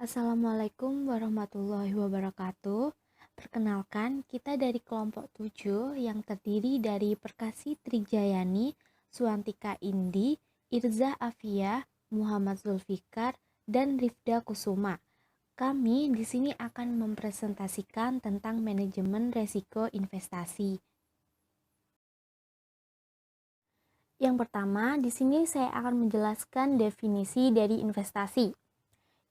Assalamualaikum warahmatullahi wabarakatuh. Perkenalkan, kita dari kelompok 7 yang terdiri dari Perkasi Trijayani, Suwantika Indi, Irza Afia, Muhammad Zulfikar, dan Rifda Kusuma. Kami di sini akan mempresentasikan tentang manajemen resiko investasi. Yang pertama, di sini saya akan menjelaskan definisi dari investasi.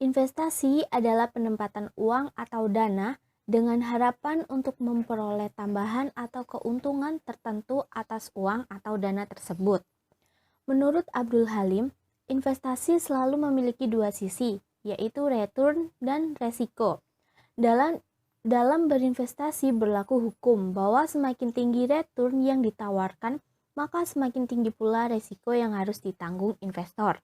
Investasi adalah penempatan uang atau dana dengan harapan untuk memperoleh tambahan atau keuntungan tertentu atas uang atau dana tersebut. Menurut Abdul Halim, investasi selalu memiliki dua sisi, yaitu return dan resiko. Dalam berinvestasi berlaku hukum bahwa semakin tinggi return yang ditawarkan, maka semakin tinggi pula resiko yang harus ditanggung investor.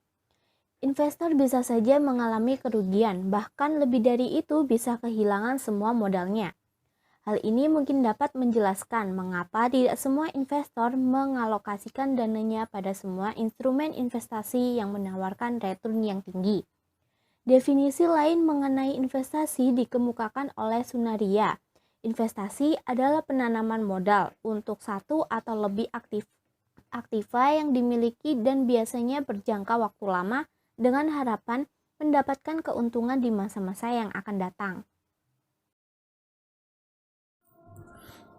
Investor bisa saja mengalami kerugian, bahkan lebih dari itu bisa kehilangan semua modalnya. Hal ini mungkin dapat menjelaskan mengapa tidak semua investor mengalokasikan dananya pada semua instrumen investasi yang menawarkan return yang tinggi. Definisi lain mengenai investasi dikemukakan oleh Sunaria. Investasi adalah penanaman modal untuk satu atau lebih aktiva yang dimiliki dan biasanya berjangka waktu lama dengan harapan mendapatkan keuntungan di masa-masa yang akan datang.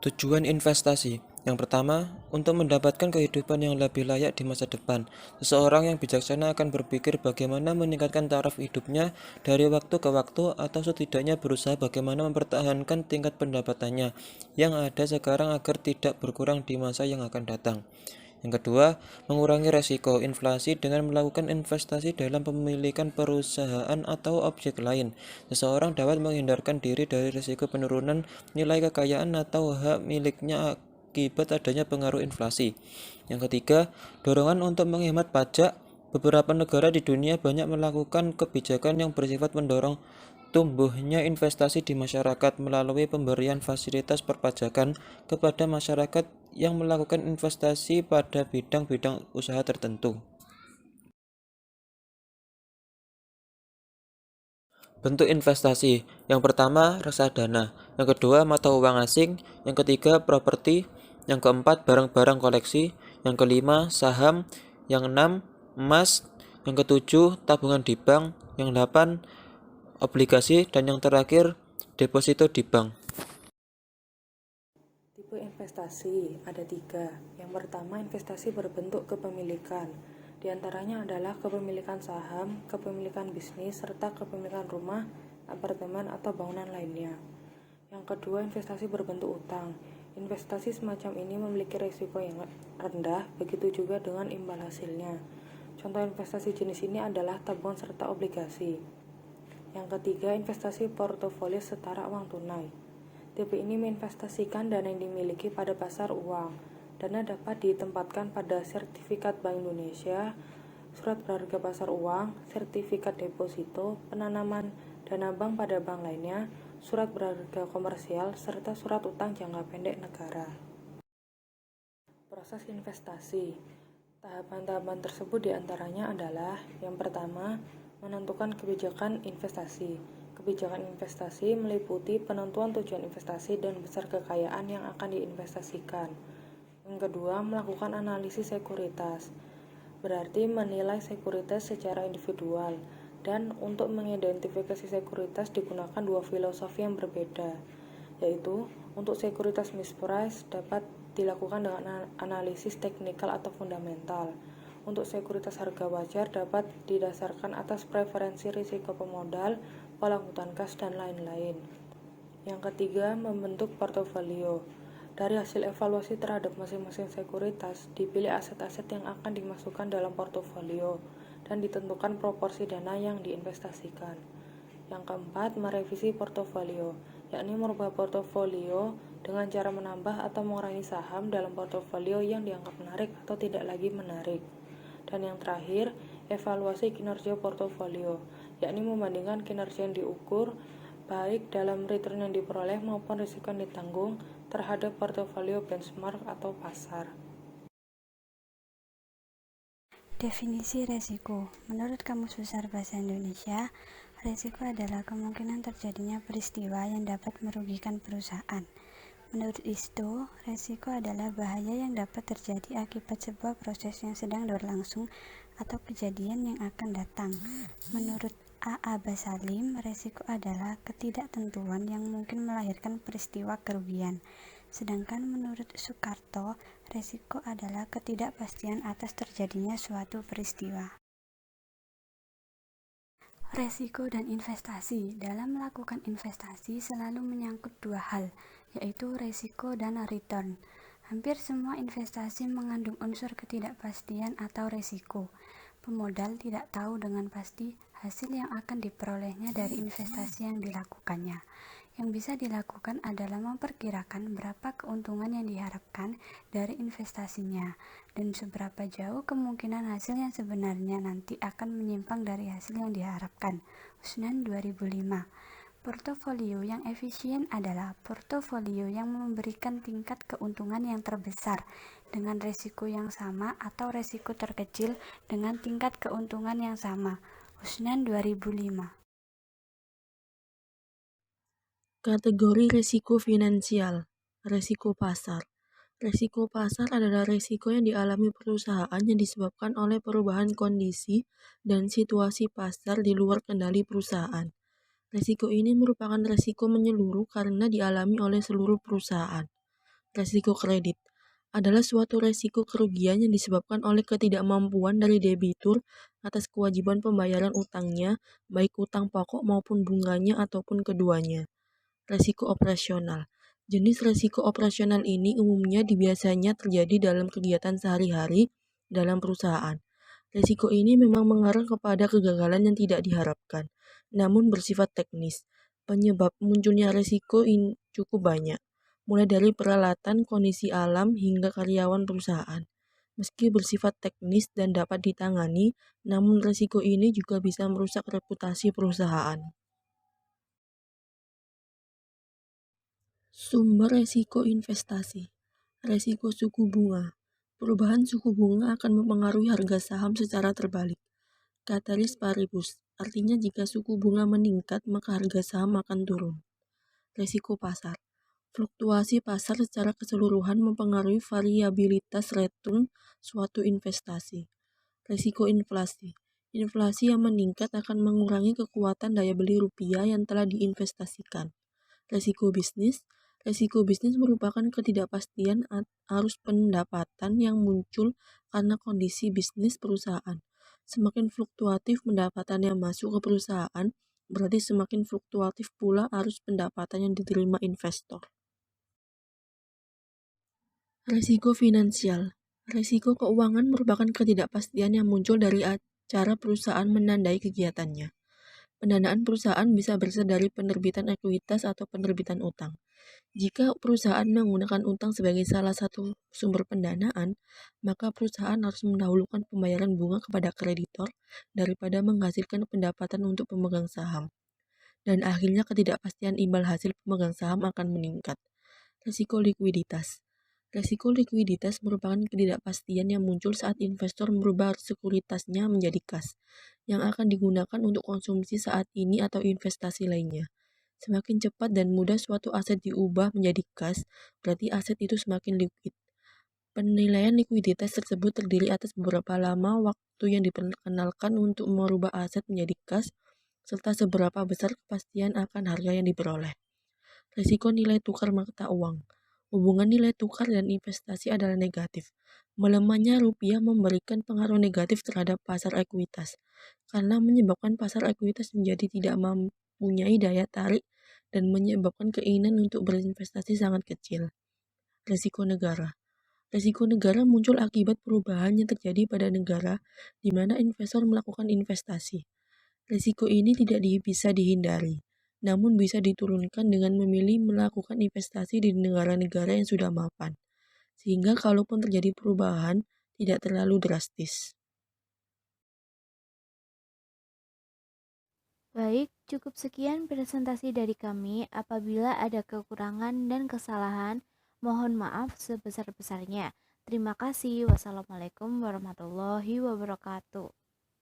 Tujuan investasi. Yang pertama, untuk mendapatkan kehidupan yang lebih layak di masa depan. Seseorang yang bijaksana akan berpikir bagaimana meningkatkan taraf hidupnya dari waktu ke waktu atau setidaknya berusaha bagaimana mempertahankan tingkat pendapatannya yang ada sekarang agar tidak berkurang di masa yang akan datang. Yang kedua, mengurangi resiko inflasi dengan melakukan investasi dalam pemilikan perusahaan atau objek lain. Seseorang dapat menghindarkan diri dari risiko penurunan nilai kekayaan atau hak miliknya akibat adanya pengaruh inflasi. Yang ketiga, dorongan untuk menghemat pajak. Beberapa negara di dunia banyak melakukan kebijakan yang bersifat mendorong tumbuhnya investasi di masyarakat melalui pemberian fasilitas perpajakan kepada masyarakat yang melakukan investasi pada bidang-bidang usaha tertentu. Bentuk investasi. Yang pertama, reksadana. Yang kedua, mata uang asing. Yang ketiga, properti. Yang keempat, barang-barang koleksi. Yang kelima, saham. Yang enam, emas. Yang ketujuh, tabungan di bank. Yang delapan, obligasi. Dan yang terakhir, deposito di bank. Tipe investasi ada 3. Yang pertama, investasi berbentuk kepemilikan. Di antaranya adalah kepemilikan saham, kepemilikan bisnis, serta kepemilikan rumah, apartemen, atau bangunan lainnya. Yang kedua, investasi berbentuk utang. Investasi semacam ini memiliki risiko yang rendah, begitu juga dengan imbal hasilnya. Contoh investasi jenis ini adalah tabungan serta obligasi. Yang ketiga, investasi portofolio setara uang tunai. Tipe ini menginvestasikan dana yang dimiliki pada pasar uang. Dana dapat ditempatkan pada sertifikat Bank Indonesia, surat berharga pasar uang, sertifikat deposito, penanaman dana bank pada bank lainnya, surat berharga komersial, serta surat utang jangka pendek negara. Proses investasi. Tahapan-tahapan tersebut diantaranya adalah yang pertama, menentukan kebijakan investasi. Kebijakan investasi meliputi penentuan tujuan investasi dan besar kekayaan yang akan diinvestasikan. Yang kedua, melakukan analisis sekuritas. Berarti menilai sekuritas secara individual. Dan untuk mengidentifikasi sekuritas digunakan dua filosofi yang berbeda, yaitu untuk sekuritas misprice dapat dilakukan dengan analisis teknikal atau fundamental. Untuk sekuritas harga wajar dapat didasarkan atas preferensi risiko pemodal, pola akuntan kas, dan lain-lain. Yang ketiga, membentuk portofolio. Dari hasil evaluasi terhadap masing-masing sekuritas, dipilih aset-aset yang akan dimasukkan dalam portofolio dan ditentukan proporsi dana yang diinvestasikan. Yang keempat, merevisi portofolio, yakni merubah portofolio dengan cara menambah atau mengurangi saham dalam portofolio yang dianggap menarik atau tidak lagi menarik. Dan yang terakhir, evaluasi kinerja portofolio, yakni membandingkan kinerja yang diukur, baik dalam return yang diperoleh maupun risiko yang ditanggung terhadap portofolio benchmark atau pasar. Definisi resiko. Menurut Kamus Besar Bahasa Indonesia, Resiko adalah kemungkinan terjadinya peristiwa yang dapat merugikan perusahaan. Menurut Isto, resiko adalah bahaya yang dapat terjadi akibat sebuah proses yang sedang berlangsung atau kejadian yang akan datang. Menurut A.A. Basalim, resiko adalah ketidaktentuan yang mungkin melahirkan peristiwa kerugian. Sedangkan menurut Soekarto, resiko adalah ketidakpastian atas terjadinya suatu peristiwa. Resiko dan investasi. Dalam melakukan investasi selalu menyangkut dua hal, yaitu resiko dan return. Hampir semua investasi mengandung unsur ketidakpastian atau resiko. Pemodal tidak tahu dengan pasti hasil yang akan diperolehnya dari investasi yang dilakukannya. Yang bisa dilakukan adalah memperkirakan berapa keuntungan yang diharapkan dari investasinya dan seberapa jauh kemungkinan hasil yang sebenarnya nanti akan menyimpang dari hasil yang diharapkan. Usnan 2005. Portofolio yang efisien adalah portofolio yang memberikan tingkat keuntungan yang terbesar dengan risiko yang sama atau risiko terkecil dengan tingkat keuntungan yang sama. Usnan 2005. Kategori risiko finansial. Risiko pasar. Risiko pasar adalah risiko yang dialami perusahaan yang disebabkan oleh perubahan kondisi dan situasi pasar di luar kendali perusahaan. Risiko ini merupakan risiko menyeluruh karena dialami oleh seluruh perusahaan. Risiko kredit adalah suatu risiko kerugian yang disebabkan oleh ketidakmampuan dari debitur atas kewajiban pembayaran utangnya, baik utang pokok maupun bunganya ataupun keduanya. Resiko operasional. Jenis resiko operasional ini umumnya biasanya terjadi dalam kegiatan sehari-hari dalam perusahaan. Resiko ini memang mengarah kepada kegagalan yang tidak diharapkan, namun bersifat teknis. Penyebab munculnya resiko ini cukup banyak, mulai dari peralatan, kondisi alam, hingga karyawan perusahaan. Meski bersifat teknis dan dapat ditangani, namun resiko ini juga bisa merusak reputasi perusahaan. Sumber resiko investasi. Resiko suku bunga. Perubahan suku bunga akan mempengaruhi harga saham secara terbalik. Ceteris paribus, artinya jika suku bunga meningkat maka harga saham akan turun. Resiko pasar. Fluktuasi pasar secara keseluruhan mempengaruhi variabilitas return suatu investasi. Resiko inflasi. Inflasi yang meningkat akan mengurangi kekuatan daya beli rupiah yang telah diinvestasikan. Resiko bisnis. Resiko bisnis merupakan ketidakpastian arus pendapatan yang muncul karena kondisi bisnis perusahaan. Semakin fluktuatif pendapatan yang masuk ke perusahaan, berarti semakin fluktuatif pula arus pendapatan yang diterima investor. Resiko finansial. Resiko keuangan merupakan ketidakpastian yang muncul dari cara perusahaan menandai kegiatannya. Pendanaan perusahaan bisa berasal dari penerbitan ekuitas atau penerbitan utang. Jika perusahaan menggunakan utang sebagai salah satu sumber pendanaan, maka perusahaan harus mendahulukan pembayaran bunga kepada kreditor daripada menghasilkan pendapatan untuk pemegang saham. Dan akhirnya ketidakpastian imbal hasil pemegang saham akan meningkat. Risiko likuiditas. Risiko likuiditas merupakan ketidakpastian yang muncul saat investor merubah sekuritasnya menjadi kas, yang akan digunakan untuk konsumsi saat ini atau investasi lainnya. Semakin cepat dan mudah suatu aset diubah menjadi kas, berarti aset itu semakin likuid. Penilaian likuiditas tersebut terdiri atas beberapa lama waktu yang diperkenalkan untuk merubah aset menjadi kas, serta seberapa besar kepastian akan harga yang diperoleh. Risiko nilai tukar mata uang. Hubungan nilai tukar dan investasi adalah negatif. Melemahnya rupiah memberikan pengaruh negatif terhadap pasar ekuitas, karena menyebabkan pasar ekuitas menjadi tidak mempunyai daya tarik dan menyebabkan keinginan untuk berinvestasi sangat kecil. Risiko negara. Risiko negara muncul akibat perubahan yang terjadi pada negara di mana investor melakukan investasi. Risiko ini tidak bisa dihindari, namun bisa diturunkan dengan memilih melakukan investasi di negara-negara yang sudah mapan, sehingga kalaupun terjadi perubahan, tidak terlalu drastis. Baik, cukup sekian presentasi dari kami. Apabila ada kekurangan dan kesalahan, mohon maaf sebesar-besarnya. Terima kasih. Wassalamualaikum warahmatullahi wabarakatuh.